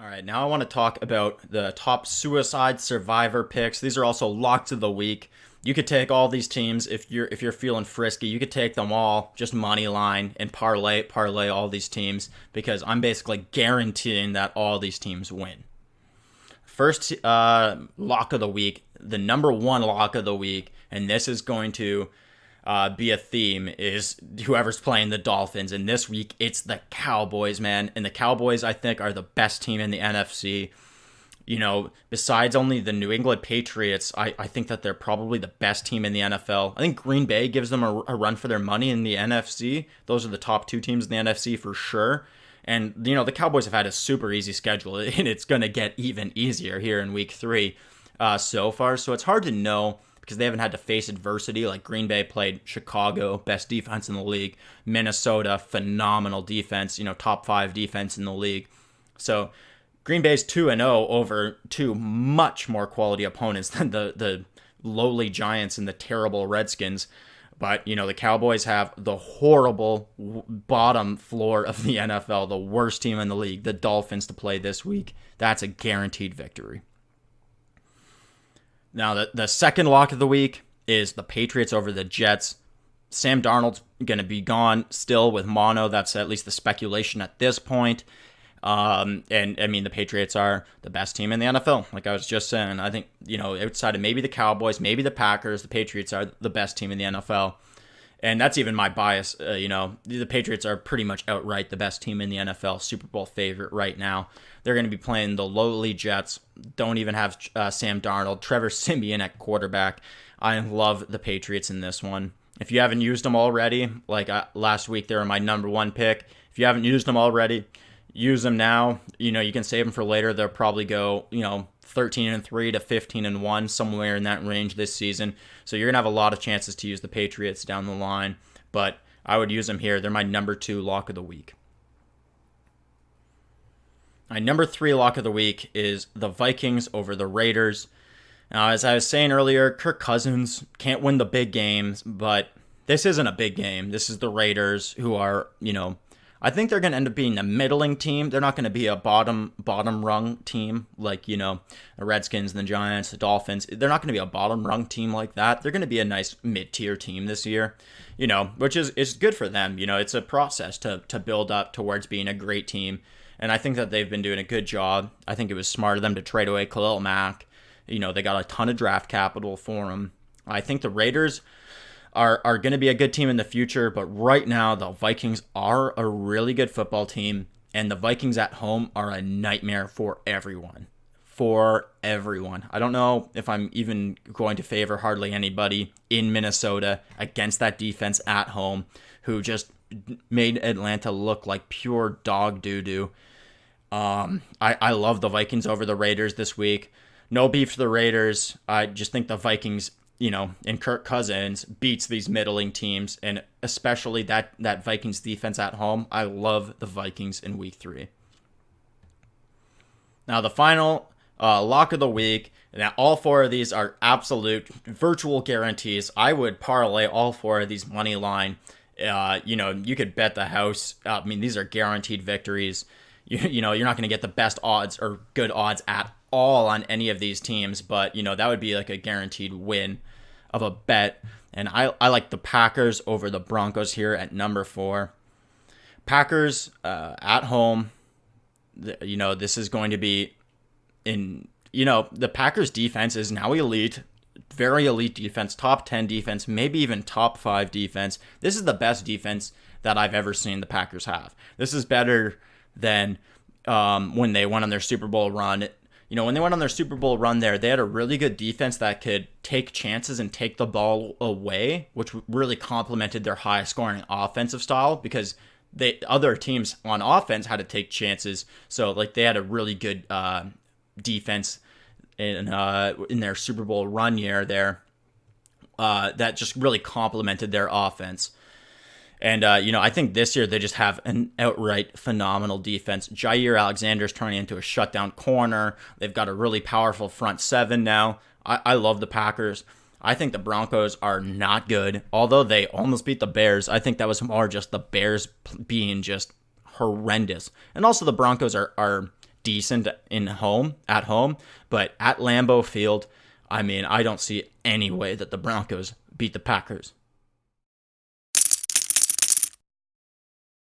All right, now I want to talk about the top suicide survivor picks. These are also locks of the week. You could take all these teams if you're feeling frisky. You could take them all, just money line and parlay all these teams because I'm basically guaranteeing that all these teams win. First lock of the week, the number one lock of the week, and this is going to be a theme, is whoever's playing the Dolphins. And this week, it's the Cowboys, man. And the Cowboys, I think, are the best team in the NFC. Besides only the New England Patriots, I think that they're probably the best team in the NFL. I think Green Bay gives them a run for their money in the NFC. Those are the top two teams in the NFC for sure. And, the Cowboys have had a super easy schedule, and it's going to get even easier here in week 3 so far. So it's hard to know because they haven't had to face adversity. Like Green Bay played Chicago, best defense in the league. Minnesota, phenomenal defense, top 5 defense in the league. So Green Bay's 2-0 over two much more quality opponents than the lowly Giants and the terrible Redskins. But, the Cowboys have the horrible bottom floor of the NFL, the worst team in the league, the Dolphins, to play this week. That's a guaranteed victory. Now, the second lock of the week is the Patriots over the Jets. Sam Darnold's going to be gone still with mono. That's at least the speculation at this point. The Patriots are the best team in the NFL. Like I was just saying, I think, outside of maybe the Cowboys, maybe the Packers, the Patriots are the best team in the NFL. And that's even my bias. The Patriots are pretty much outright the best team in the NFL, Super Bowl favorite right now. They're going to be playing the lowly Jets. Don't even have Sam Darnold, Trevor Siemian at quarterback. I love the Patriots in this one. If you haven't used them already, like last week, they were my number one pick. If you haven't used them already, use them now. You can save them for later. They'll probably go, 13-3 to 15-1, somewhere in that range this season. So you're going to have a lot of chances to use the Patriots down the line. But I would use them here. They're my number 2 lock of the week. My number 3 lock of the week is the Vikings over the Raiders. Now, as I was saying earlier, Kirk Cousins can't win the big games, but this isn't a big game. This is the Raiders, who are, I think they're going to end up being a middling team. They're not going to be a bottom rung team like, the Redskins, the Giants, the Dolphins. They're not going to be a bottom rung team like that. They're going to be a nice mid-tier team this year, which is good for them. It's a process to build up towards being a great team. And I think that they've been doing a good job. I think it was smart of them to trade away Khalil Mack. They got a ton of draft capital for him. I think the Raiders are going to be a good team in the future, but right now the Vikings are a really good football team, and the Vikings at home are a nightmare for everyone. For everyone. I don't know if I'm even going to favor hardly anybody in Minnesota against that defense at home, who just made Atlanta look like pure dog doo-doo. I love the Vikings over the Raiders this week. No beef to the Raiders. I just think the Vikings, and Kirk Cousins beats these middling teams, and especially that Vikings defense at home. I love the Vikings in week 3. Now, the final lock of the week. Now, all 4 of these are absolute virtual guarantees. I would parlay all 4 of these money line. You could bet the house. These are guaranteed victories. You're not going to get the best odds or good odds at all on any of these teams, but that would be like a guaranteed win of a bet. And I like the Packers over the Broncos here at number 4. Packers at home. This is going to be the Packers defense is now elite. Very elite defense, top 10 defense, maybe even top 5 defense. This is the best defense that I've ever seen the Packers have. This is better than when they went on their Super Bowl run. When they went on their Super Bowl run there, they had a really good defense that could take chances and take the ball away, which really complemented their high-scoring offensive style because other teams on offense had to take chances. So, they had a really good defense in their Super Bowl run year there that just really complemented their offense. And, I think this year they just have an outright phenomenal defense. Jair Alexander's turning into a shutdown corner. They've got a really powerful front 7 now. I love the Packers. I think the Broncos are not good. Although they almost beat the Bears, I think that was more just the Bears being just horrendous. And also the Broncos are decent at home, but at Lambeau Field, I mean, I don't see any way that the Broncos beat the Packers.